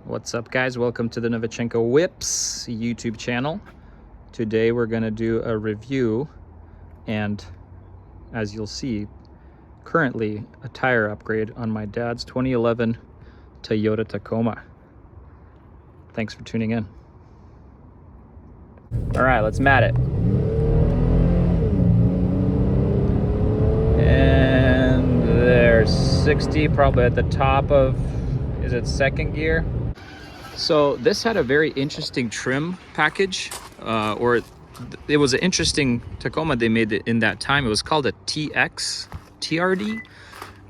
What's up, guys? Welcome to the Novichenko Whips YouTube channel. Today we're going to do a review and, as you'll see, currently a tire upgrade on my dad's 2011 Toyota Tacoma. Thanks for tuning in. All right, let's mat it. And there's 60, probably at the top of, is it second gear? So this had a very interesting trim package, it was an interesting Tacoma they made in that time. It was called a TRD.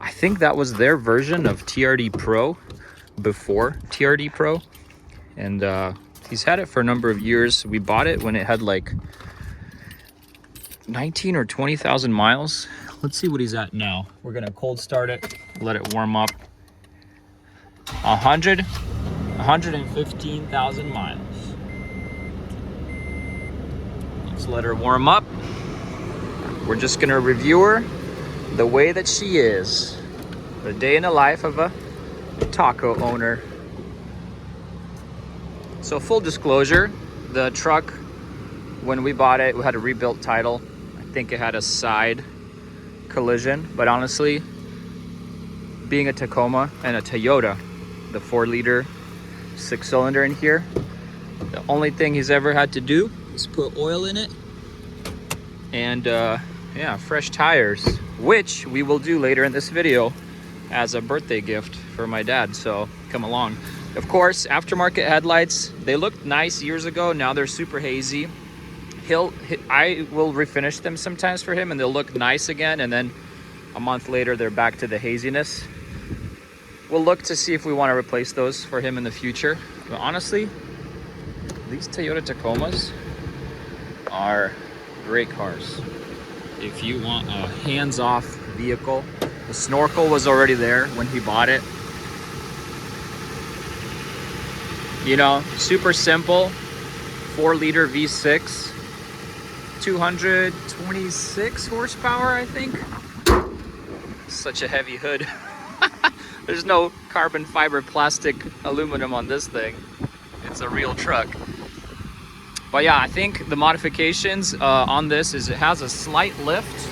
I think that was their version of TRD Pro before TRD Pro. And he's had it for a number of years. We bought it when it had like 19 or 20,000 miles. Let's see what he's at now. We're gonna cold start it, let it warm up. 115,000 miles. Let's let her warm up. We're just gonna review her the way that she is. The day in the life of a taco owner. So full disclosure, the truck, when we bought it, we had a rebuilt title. I think it had a side collision, but honestly, being a Tacoma and a Toyota, the 4-liter 6-cylinder in here, the only thing he's ever had to do is put oil in it and yeah, fresh tires, which we will do later in this video as a birthday gift for my dad, so come along. Of course, aftermarket headlights, they looked nice years ago. Now they're super hazy. I will refinish them sometimes for him and they'll look nice again, and then a month later they're back to the haziness. We'll look to see if we want to replace those for him in the future. But honestly, these Toyota Tacomas are great cars. If you want a hands-off vehicle, the snorkel was already there when he bought it. You know, super simple, 4-liter V6, 226 horsepower, I think. Such a heavy hood. There's no carbon fiber plastic aluminum on this thing. It's a real truck. But yeah, I think the modifications on this is it has a slight lift.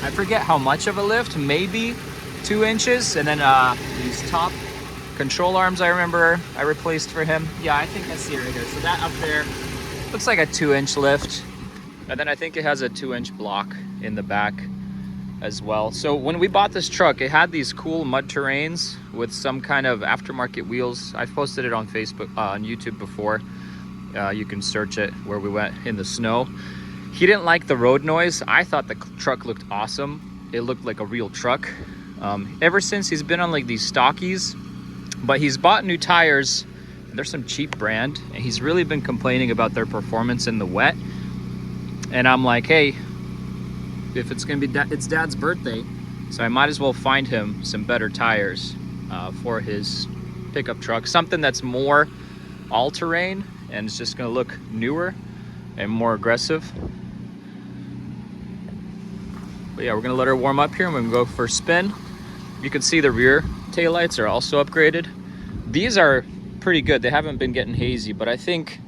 I forget how much of a lift, maybe 2 inches. And then these top control arms, I remember I replaced for him. Yeah, I think I see it right here. So that up there looks like a 2-inch lift. And then I think it has a 2-inch block in the back as well. So when we bought this truck, it had these cool mud terrains with some kind of aftermarket wheels. I've posted it on Facebook, on YouTube before. You can search it, where we went in the snow. He didn't like the road noise. I thought the truck looked awesome. It looked like a real truck. Ever since, he's been on like these stockies, but he's bought new tires. They're some cheap brand, and he's really been complaining about their performance in the wet. And I'm like, hey, if it's gonna be it's Dad's birthday, so I might as well find him some better tires for his pickup truck, something that's more all-terrain and it's just gonna look newer and more aggressive. But yeah, we're gonna let her warm up here and we're gonna go for a spin. You can see the rear taillights are also upgraded. These are pretty good. They haven't been getting hazy, but I think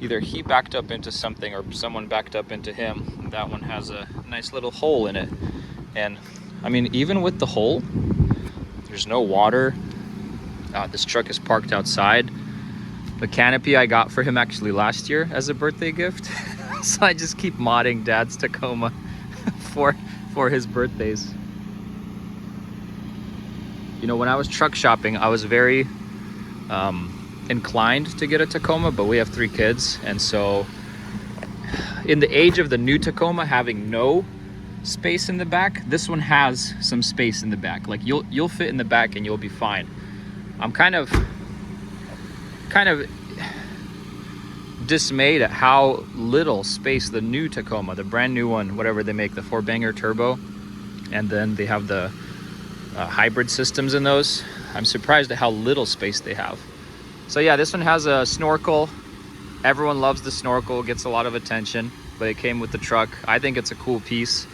either he backed up into something or someone backed up into him. That one has a nice little hole in it. And I mean, even with the hole, there's no water. This truck is parked outside. The canopy I got for him actually last year as a birthday gift. So I just keep modding Dad's Tacoma for his birthdays. You know, when I was truck shopping, I was very inclined to get a Tacoma, but we have 3 kids, and so in the age of the new Tacoma having no space in the back, this one has some space in the back. Like you'll fit in the back and you'll be fine. I'm kind of dismayed at how little space the new Tacoma, the brand new one, whatever they make, the 4-banger turbo, and then they have the hybrid systems in those. I'm surprised at how little space they have. So yeah, this one has a snorkel. Everyone loves the snorkel, gets a lot of attention, but it came with the truck. I think it's a cool piece.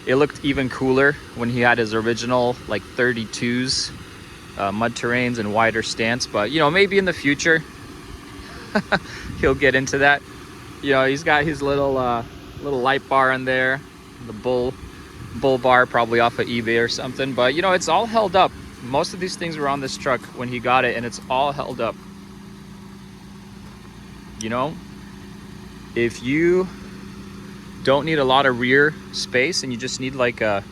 It looked even cooler when he had his original like 32s mud terrains and wider stance. But you know, maybe in the future he'll get into that. You know, he's got his little light bar in there, the bull bar, probably off of eBay or something. But you know, it's all held up. Most of these things were on this truck when he got it, and it's all held up. You know, if you don't need a lot of rear space and you just need like a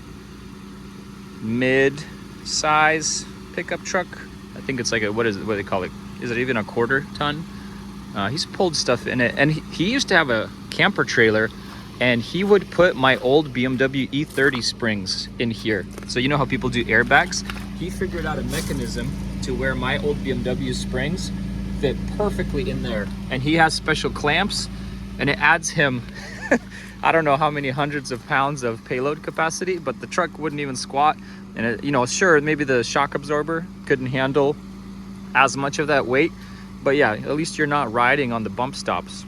mid-size pickup truck, I think it's like a, what do they call it? Is it even a quarter ton? He's pulled stuff in it, and he used to have a camper trailer, and he would put my old BMW E30 springs in here. So you know how people do airbags? He figured out a mechanism to where my old BMW springs fit perfectly in there, and he has special clamps, and it adds him I don't know how many hundreds of pounds of payload capacity, but the truck wouldn't even squat. And it, you know, sure, maybe the shock absorber couldn't handle as much of that weight, but yeah, at least you're not riding on the bump stops.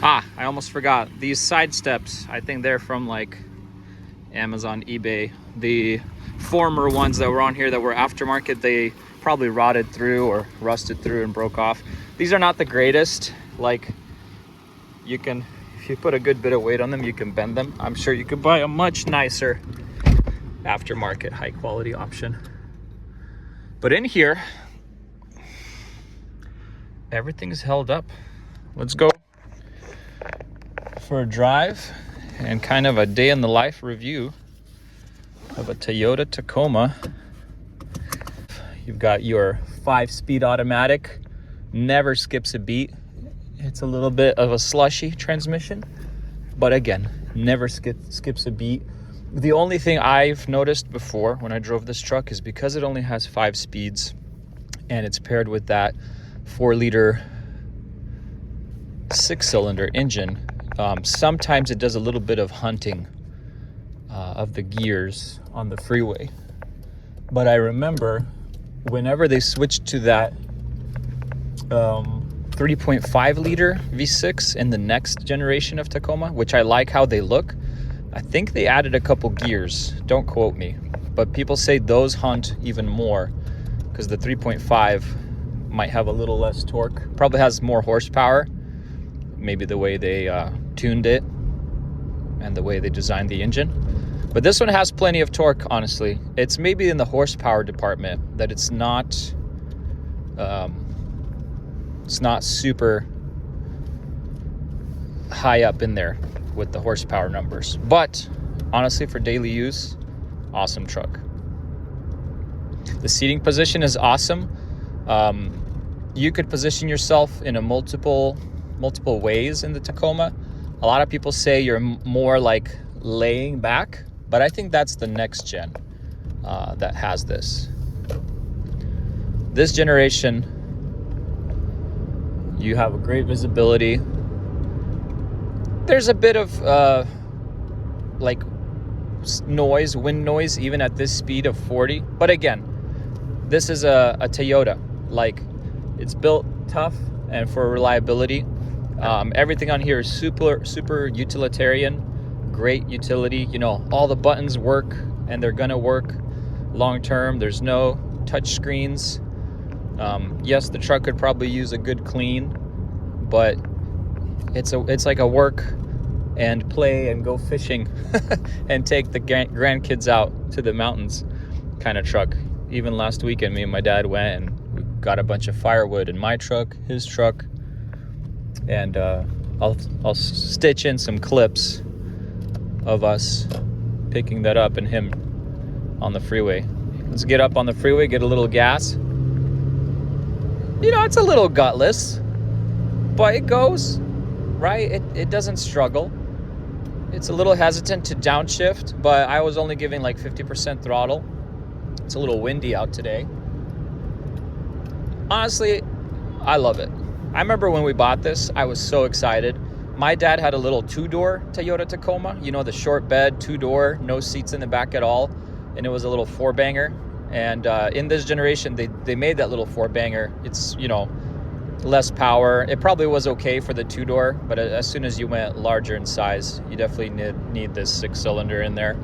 I almost forgot these side steps. I think they're from like Amazon, eBay. The former ones that were on here that were aftermarket, they probably rotted through or rusted through and broke off. These are not the greatest. Like, you can, if you put a good bit of weight on them, you can bend them. I'm sure you could buy a much nicer aftermarket high quality option. But in here, everything's held up. Let's go for a drive and kind of a day in the life review of a Toyota Tacoma. You've got your 5-speed automatic, never skips a beat. It's a little bit of a slushy transmission, but again, never skips a beat. The only thing I've noticed before when I drove this truck is because it only has 5 speeds and it's paired with that 4-liter 6-cylinder engine, sometimes it does a little bit of hunting of the gears on the freeway. But I remember whenever they switched to that 3.5 liter V6 in the next generation of Tacoma, which I like how they look, I think they added a couple gears. Don't quote me, but people say those hunt even more because the 3.5 might have a little less torque, probably has more horsepower, maybe the way they tuned it and the way they designed the engine. But this one has plenty of torque, honestly. It's maybe in the horsepower department that it's not super high up in there with the horsepower numbers. But honestly, for daily use, awesome truck. The seating position is awesome. You could position yourself in a multiple ways in the Tacoma. A lot of people say you're more like laying back, but I think that's the next gen that has this. This generation, you have a great visibility. There's a bit of like noise, wind noise, even at this speed of 40. But again, this is a Toyota. Like, it's built tough and for reliability. Everything on here is super utilitarian. Great utility. You know, all the buttons work and they're gonna work long term. There's no touch screens. Yes, the truck could probably use a good clean, but it's like a work and play and go fishing and take the grandkids out to the mountains kind of truck. Even last weekend, me and my dad went and we got a bunch of firewood in my truck, his truck, and I'll stitch in some clips of us picking that up and him on the freeway. Let's get up on the freeway, get a little gas. You know, it's a little gutless, but it goes, right? It doesn't struggle. It's a little hesitant to downshift, but I was only giving like 50% throttle. It's a little windy out today. Honestly, I love it. I remember when we bought this, I was so excited. My dad had a little 2-door Toyota Tacoma, you know, the short bed, 2-door, no seats in the back at all. And it was a little 4-banger. And in this generation, they made that little 4-banger. It's, you know, less power. It probably was okay for the 2-door, but as soon as you went larger in size, you definitely need this 6-cylinder in there.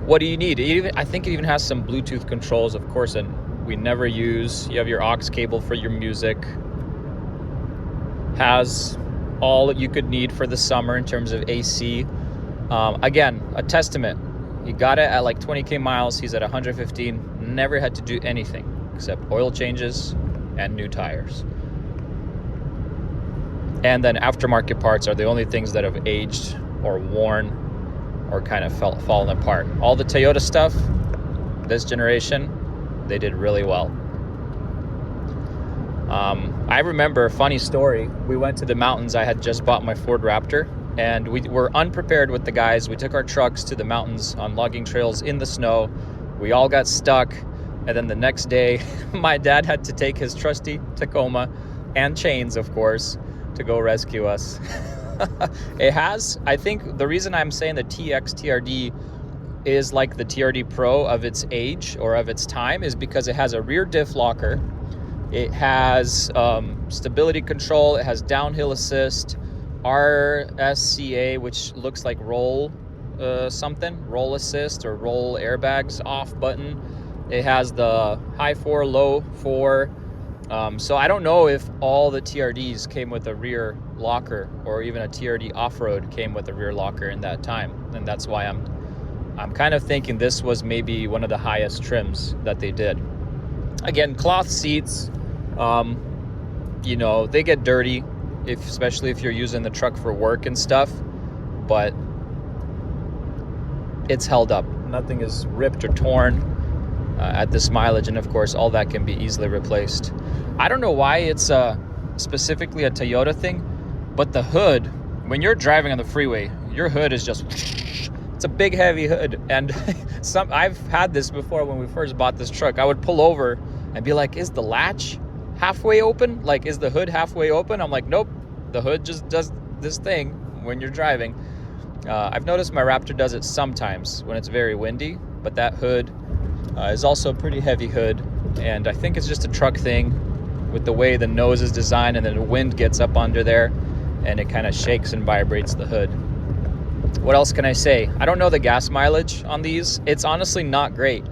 what do you need? I think it even has some Bluetooth controls, of course, and we never use. You have your aux cable for your music. Has all that you could need for the summer in terms of AC. Again, a testament. He got it at like 20K miles. He's at 115. Never had to do anything except oil changes and new tires. And then aftermarket parts are the only things that have aged or worn or kind of fallen apart. All the Toyota stuff, this generation, they did really well. I remember a funny story. We went to the mountains. I had just bought my Ford Raptor, and we were unprepared with the guys. We took our trucks to the mountains on logging trails in the snow. We all got stuck. And then the next day, my dad had to take his trusty Tacoma and chains, of course, to go rescue us. It has, I think the reason I'm saying the TX TRD is like the TRD Pro of its age or of its time is because it has a rear diff locker. It has stability control. It has downhill assist, RSCA, which looks like roll assist or roll airbags off button. It has the high 4, low 4. So I don't know if all the TRDs came with a rear locker or even a TRD off-road came with a rear locker in that time. And that's why I'm kind of thinking this was maybe one of the highest trims that they did. Again, cloth seats, they get dirty, especially if you're using the truck for work and stuff, but it's held up. Nothing is ripped or torn at this mileage, and of course, all that can be easily replaced. I don't know why it's specifically a Toyota thing, but the hood, when you're driving on the freeway, your hood is just... It's a big, heavy hood, and I've had this before when we first bought this truck. I would pull over and be like, is the latch halfway open? Like, is the hood halfway open? I'm like, nope, the hood just does this thing when you're driving. I've noticed my Raptor does it sometimes when it's very windy, but that hood is also a pretty heavy hood, and I think it's just a truck thing with the way the nose is designed, and then the wind gets up under there, and it kind of shakes and vibrates the hood. What else can I say? I don't know the gas mileage on these. It's honestly not great.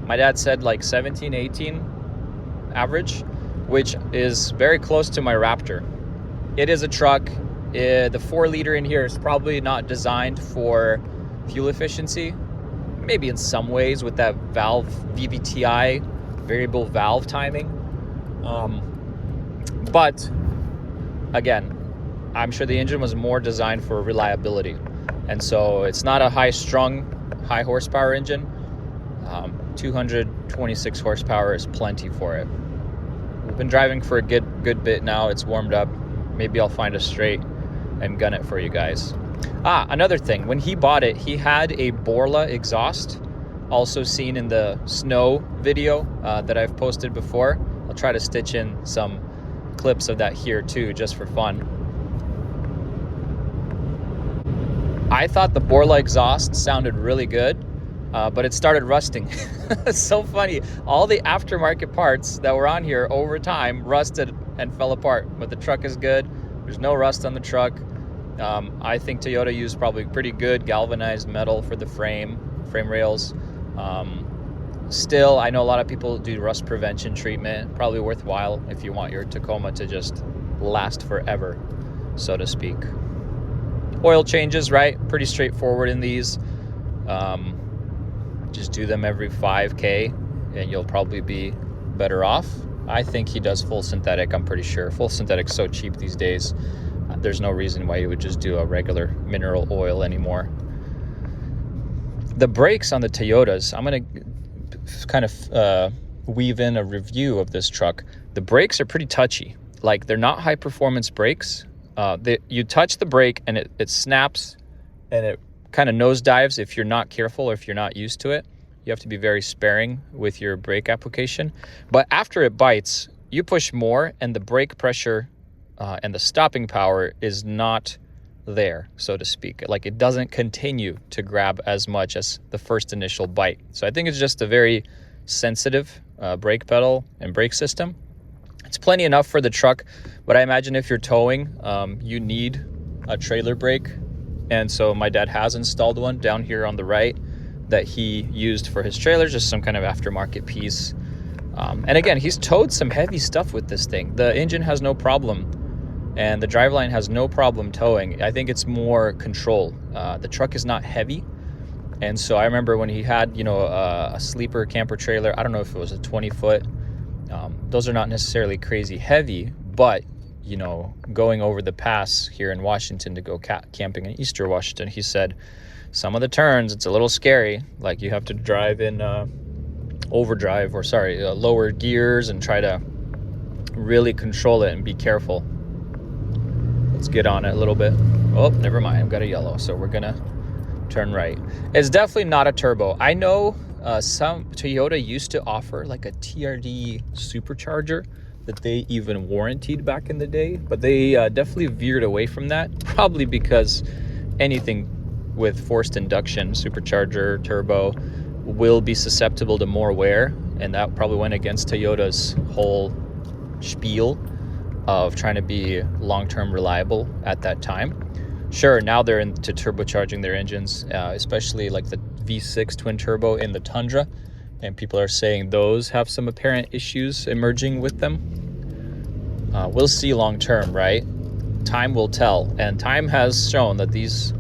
My dad said like 17, 18 average, which is very close to my Raptor. It is a truck. The 4-liter in here is probably not designed for fuel efficiency. Maybe in some ways with that valve, VVTi, variable valve timing. But again, I'm sure the engine was more designed for reliability. And so it's not a high-strung, high-horsepower engine. 226 horsepower is plenty for it. We've been driving for a good bit now. It's warmed up. Maybe I'll find a straight and gun it for you guys. Another thing. When he bought it, he had a Borla exhaust, also seen in the snow video that I've posted before. I'll try to stitch in some clips of that here too, just for fun. I thought the Borla exhaust sounded really good, but it started rusting. It's so funny. All the aftermarket parts that were on here over time rusted and fell apart, but the truck is good. There's no rust on the truck. I think Toyota used probably pretty good galvanized metal for the frame rails. Still, I know a lot of people do rust prevention treatment. Probably worthwhile if you want your Tacoma to just last forever, so to speak. Oil changes, right? Pretty straightforward in these. Just do them every 5K and you'll probably be better off. I think he does full synthetic, I'm pretty sure. Full synthetic's so cheap these days. There's no reason why you would just do a regular mineral oil anymore. The brakes on the Toyotas, I'm going to kind of weave in a review of this truck. The brakes are pretty touchy. Like, they're not high performance brakes. You touch the brake and it snaps and it kind of nosedives if you're not careful or if you're not used to it. You have to be very sparing with your brake application. But after it bites, you push more and the brake pressure and the stopping power is not there, so to speak. Like, it doesn't continue to grab as much as the first initial bite. So I think it's just a very sensitive brake pedal and brake system. It's plenty enough for the truck, but I imagine if you're towing, you need a trailer brake. And so my dad has installed one down here on the right. that he used for his trailer, just some kind of aftermarket piece. And again, he's towed some heavy stuff with this thing. The engine has no problem, and the driveline has no problem towing. I think it's more control. The truck is not heavy, and so I remember when he had, you know, a sleeper camper trailer. I don't know if it was a 20-foot. Those are not necessarily crazy heavy, but you know, going over the pass here in Washington to go camping in Eastern Washington, he said some of the turns, it's a little scary. Like you have to drive in overdrive, or sorry, lower gears, and try to really control it and be careful. Let's get on it a little bit. Oh, never mind. I've got a yellow, so we're gonna turn right. It's definitely not a turbo. I know some Toyota used to offer like a TRD supercharger that they even warranted back in the day, but they definitely veered away from that, probably because anything with forced induction, supercharger, turbo, will be susceptible to more wear, and that probably went against Toyota's whole spiel of trying to be long-term reliable at that time. Sure, now they're into turbocharging their engines, especially like the V6 twin turbo in the Tundra, and people are saying those have some apparent issues emerging with them. We'll see long term, right? Time will tell, and time has shown that these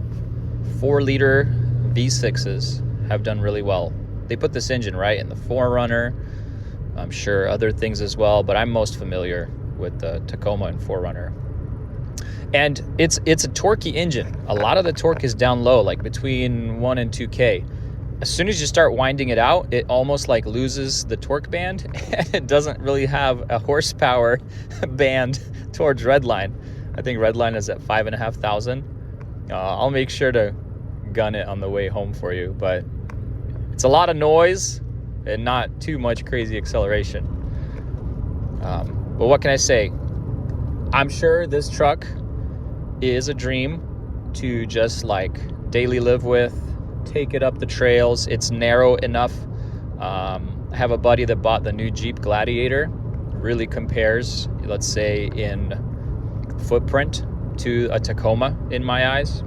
4-liter V6s have done really well. They put this engine right in the 4Runner. I'm sure other things as well, but I'm most familiar with the Tacoma and 4Runner. And it's a torquey engine. A lot of the torque is down low, like between 1 and 2K. As soon as you start winding it out, it almost like loses the torque band, and it doesn't really have a horsepower band towards redline. I think redline is at 5,500. I'll make sure to gun it on the way home for you, but it's a lot of noise and not too much crazy acceleration. But what can I say? I'm sure this truck is a dream to just like daily live with, take it up the trails. It's narrow enough. I have a buddy that bought the new Jeep Gladiator. Really compares, let's say, in footprint to a Tacoma in my eyes.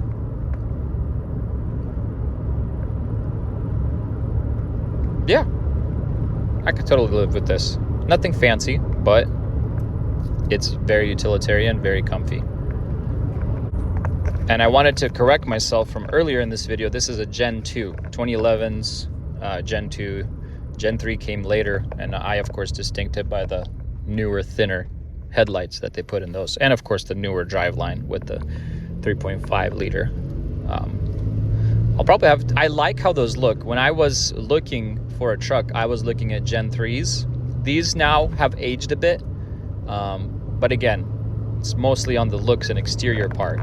Yeah, I could totally live with this. Nothing fancy, but it's very utilitarian, very comfy. And I wanted to correct myself from earlier in this video. This is a Gen 2, 2011's Gen 2. Gen 3 came later, and I, of course, distinct it by the newer, thinner headlights that they put in those. And, of course, the newer driveline with the 3.5 liter. I'll probably have... I like how those look. When I was looking for a truck, I was looking at Gen 3s. These now have aged a bit. But, again, it's mostly on the looks and exterior part.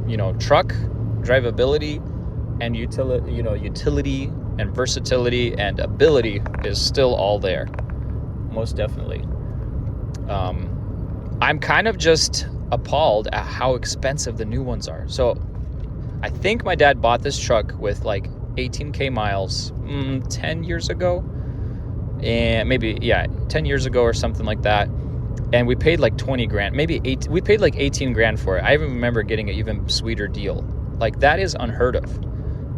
You know, truck drivability and utility and versatility and ability is still all there, most definitely. I'm kind of just appalled at how expensive the new ones are. So I think my dad bought this truck with like 18k miles 10 years ago, and maybe 10 years ago or something like that. And we paid like 20 grand, maybe we paid like 18 grand for it. I even remember getting an even sweeter deal. Like, that is unheard of.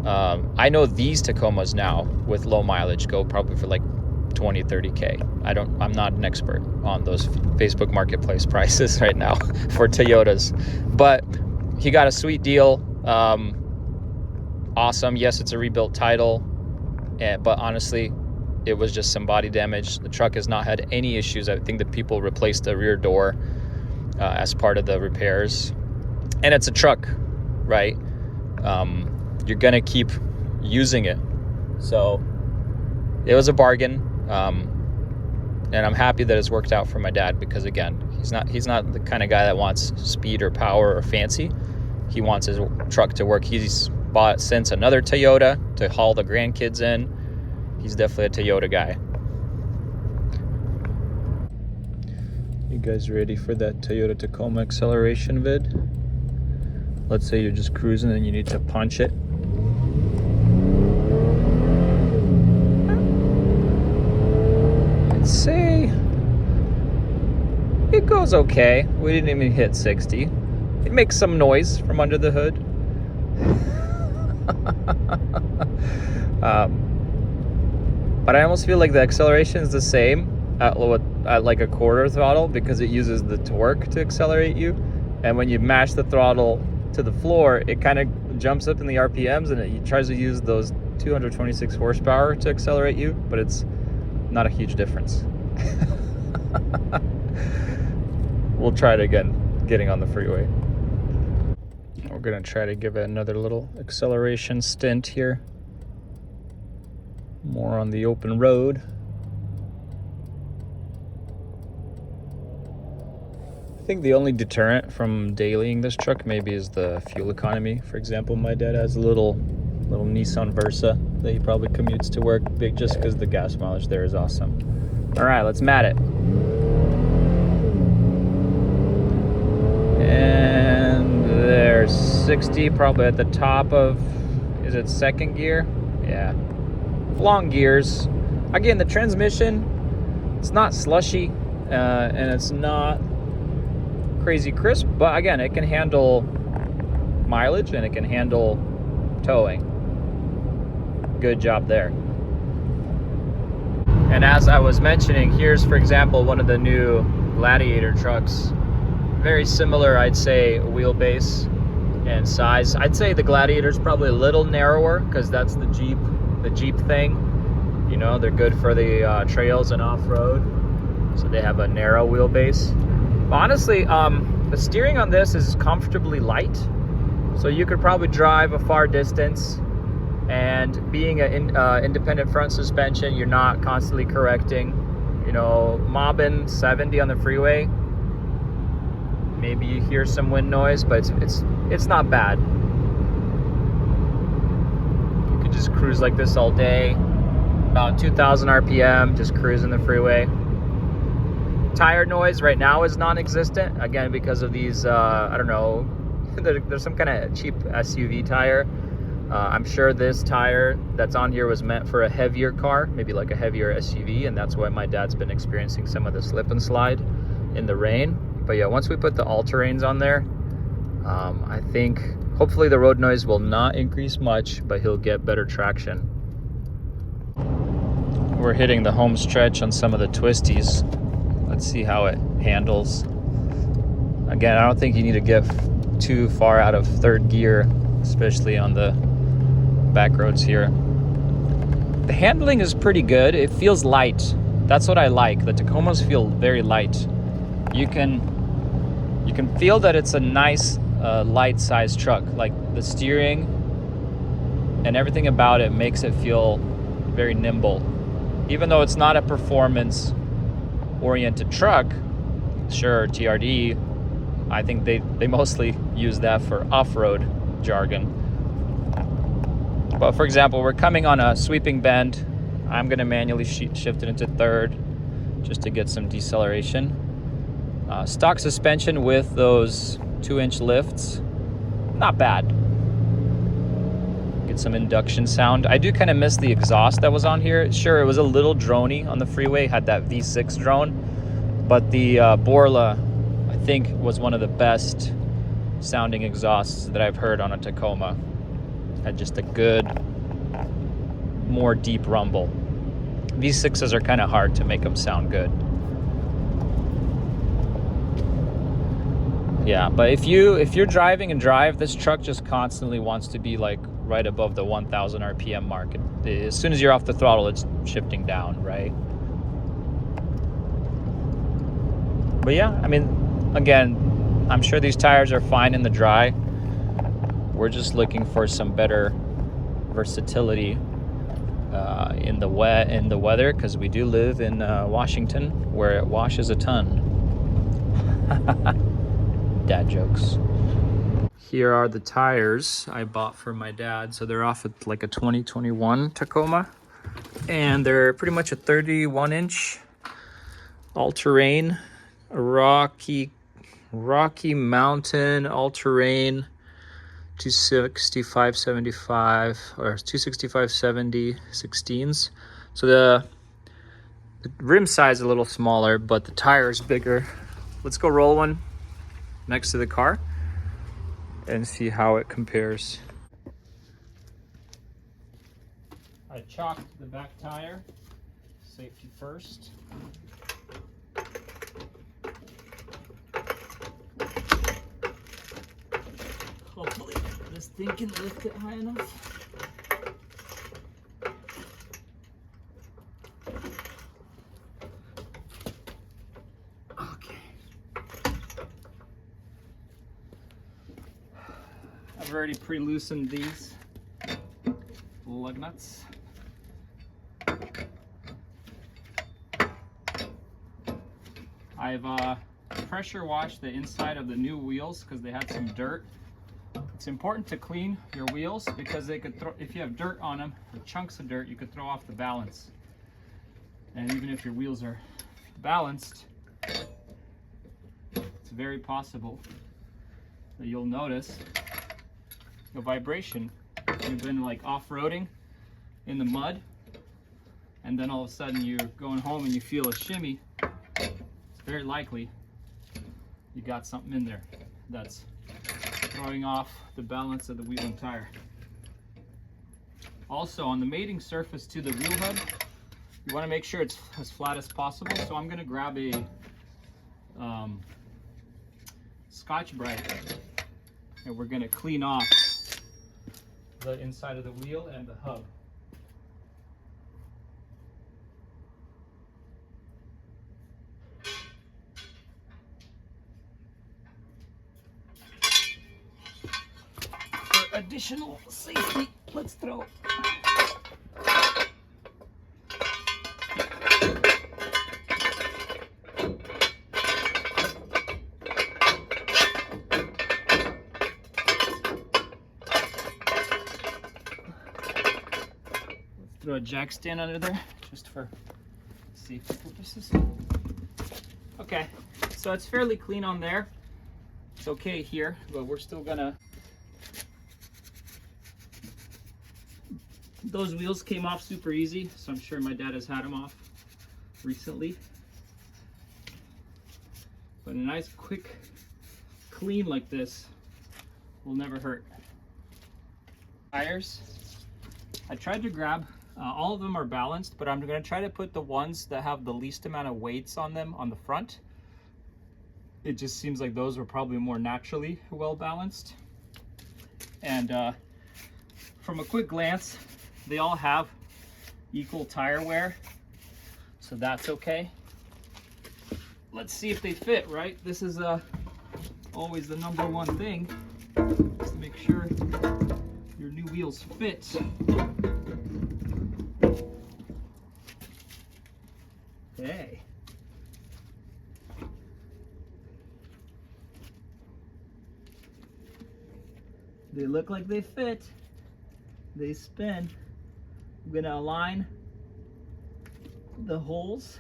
I know these Tacomas now with low mileage go probably for like 20, 30K. I'm not an expert on those Facebook marketplace prices right now for Toyotas, but he got a sweet deal. Awesome. Yes, it's a rebuilt title, but honestly, it was just some body damage. The truck has not had any issues. I think that people replaced the rear door as part of the repairs. And it's a truck, right? You're going to keep using it. So it was a bargain. And I'm happy that it's worked out for my dad, because, again, he's not the kind of guy that wants speed or power or fancy. He wants his truck to work. He's bought since another Toyota to haul the grandkids in. He's definitely a Toyota guy. You guys ready for that Toyota Tacoma acceleration vid? Let's say you're just cruising and you need to punch it. Let's say it goes okay. We didn't even hit 60. It makes some noise from under the hood. But I almost feel like the acceleration is the same at like a quarter throttle, because it uses the torque to accelerate you. And when you mash the throttle to the floor, it kind of jumps up in the RPMs, and it tries to use those 226 horsepower to accelerate you, but it's not a huge difference. We'll try it again, getting on the freeway. We're gonna try to give it another little acceleration stint here. More on the open road. I think the only deterrent from dailying this truck maybe is the fuel economy. For example, my dad has a little Nissan Versa that he probably commutes to work big, just because the gas mileage there is awesome. All right, let's mat it. And there's 60, probably at the top of, is it second gear? Yeah. Long gears. Again, the transmission, it's not slushy, and it's not crazy crisp, but again, it can handle mileage and it can handle towing. Good job there. And as I was mentioning, here's, for example, one of the new Gladiator trucks. Very similar, I'd say, wheelbase and size. I'd say the Gladiator's probably a little narrower, because that's the Jeep thing. You know, they're good for the trails and off-road, so they have a narrow wheelbase. But honestly, the steering on this is comfortably light, so you could probably drive a far distance. And being an independent front suspension, you're not constantly correcting. You know, mobbing 70 on the freeway, maybe you hear some wind noise, but it's not bad. You could just cruise like this all day, about 2,000 RPM, just cruising the freeway. Tire noise right now is non-existent, again, because of these, I don't know, there's some kind of cheap SUV tire. I'm sure this tire that's on here was meant for a heavier car, maybe like a heavier SUV, and that's why my dad's been experiencing some of the slip and slide in the rain. But yeah, once we put the all-terrains on there, I think hopefully the road noise will not increase much, but he'll get better traction. We're hitting the home stretch on some of the twisties. Let's see how it handles. Again, I don't think you need to get too far out of third gear, especially on the back roads here. The handling is pretty good. It feels light. That's what I like. The Tacomas feel very light. You can feel that it's a nice light size truck. Like the steering and everything about it makes it feel very nimble. Even though it's not a performance oriented truck, sure, TRD, I think they mostly use that for off-road jargon. But for example, we're coming on a sweeping bend. I'm gonna manually shift it into third just to get some deceleration. Stock suspension with those 2-inch lifts, not bad. Get some induction sound. I do kind of miss the exhaust that was on here. Sure, it was a little droney on the freeway, had that V6 drone, but the Borla, I think, was one of the best sounding exhausts that I've heard on a Tacoma. Had just a good, more deep rumble. V6s are kind of hard to make them sound good. Yeah, but if you're driving and drive, this truck just constantly wants to be like right above the 1,000 RPM mark. As soon as you're off the throttle, it's shifting down, right? But yeah, I mean, again, I'm sure these tires are fine in the dry. We're just looking for some better versatility in the weather, because we do live in Washington, where it washes a ton. Dad jokes. Here are the tires I bought for my dad. So they're off at like a 2021 Tacoma, and they're pretty much a 31-inch all-terrain, Rocky Mountain all-terrain 265/75 or 265/70 16s. So the rim size is a little smaller, but the tire is bigger. Let's go roll one next to the car and see how it compares. I chalked the back tire, safety first. Hopefully this thing can lift it high enough. Okay. I've already pre-loosened these lug nuts. I've pressure washed the inside of the new wheels because they had some dirt. It's important to clean your wheels because they could throw, if you have dirt on them, or chunks of dirt, you could throw off the balance. And even if your wheels are balanced, it's very possible that you'll notice a vibration. You've been like off-roading in the mud, and then all of a sudden you're going home and you feel a shimmy. It's very likely you got something in there that's throwing off the balance of the wheel and tire. Also, on the mating surface to the wheel hub, you want to make sure it's as flat as possible. So I'm going to grab a Scotch-Brite, and we're going to clean off the inside of the wheel and the hub. For additional safety, let's throw a jack stand under there just for safety purposes. Okay, so it's fairly clean on there. It's okay here, but we're still gonna. Those wheels came off super easy, so I'm sure my dad has had them off recently. But a nice quick clean like this will never hurt. Tires, I tried to grab all of them are balanced, but I'm going to try to put the ones that have the least amount of weights on them on the front. It just seems like those were probably more naturally well balanced. And from a quick glance, they all have equal tire wear, so that's okay. Let's see if they fit, right? This is always the number one thing, is to make sure your new wheels fit. Okay. They look like they fit. They spin. I'm gonna align the holes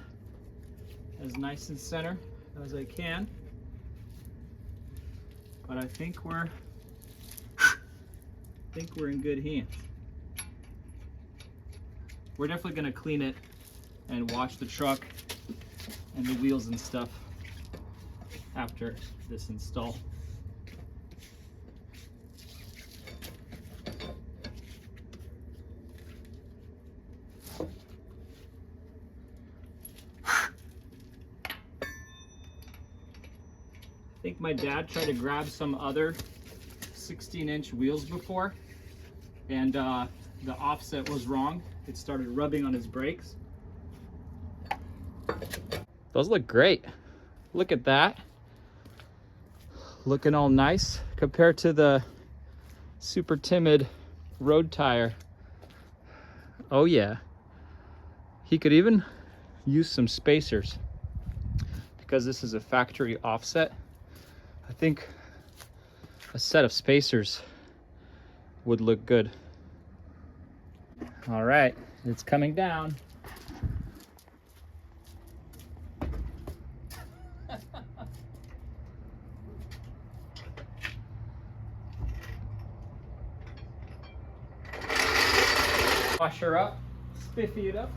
as nice and center as I can. But I think we're in good hands. We're definitely gonna clean it and wash the truck and the wheels and stuff after this install. I think my dad tried to grab some other 16-inch wheels before, and the offset was wrong. It started rubbing on his brakes. Those look great. Look at that. Looking all nice compared to the super timid road tire. Oh yeah. He could even use some spacers because this is a factory offset. I think a set of spacers would look good. All right, it's coming down. Wash her up, spiffy it up.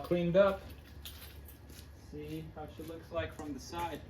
cleaned up. See how she looks like from the side.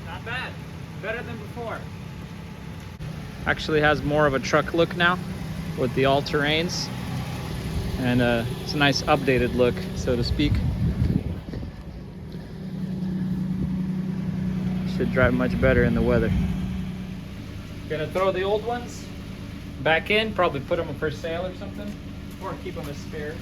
Not bad. Better than before. Actually has more of a truck look now with the all-terrains. And it's a nice updated look, so to speak. Should drive much better in the weather. Gonna throw the old ones back in, probably put them for sale or something, or keep them as spares.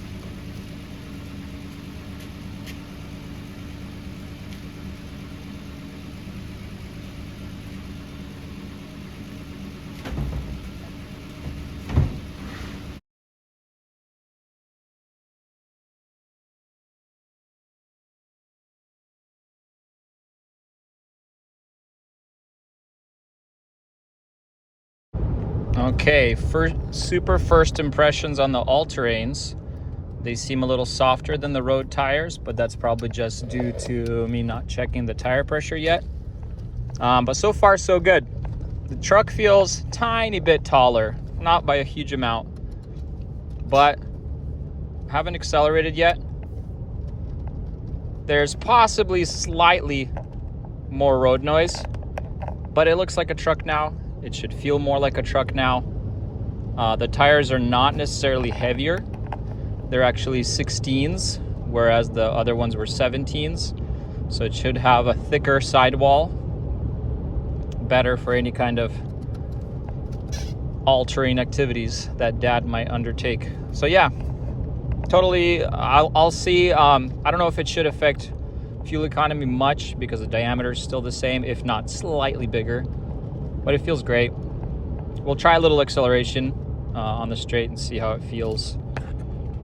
Okay, first impressions on the all-terrains. They seem a little softer than the road tires, but that's probably just due to me not checking the tire pressure yet. But so far, so good. The truck feels tiny bit taller, not by a huge amount, but haven't accelerated yet. There's possibly slightly more road noise, but it looks like a truck now. It should feel more like a truck now. The tires are not necessarily heavier. They're actually 16s, whereas the other ones were 17s. So it should have a thicker sidewall, better for any kind of all-terrain activities that Dad might undertake. So yeah, totally, I'll see. I don't know if it should affect fuel economy much because the diameter is still the same, if not slightly bigger, but it feels great. We'll try a little acceleration on the straight and see how it feels.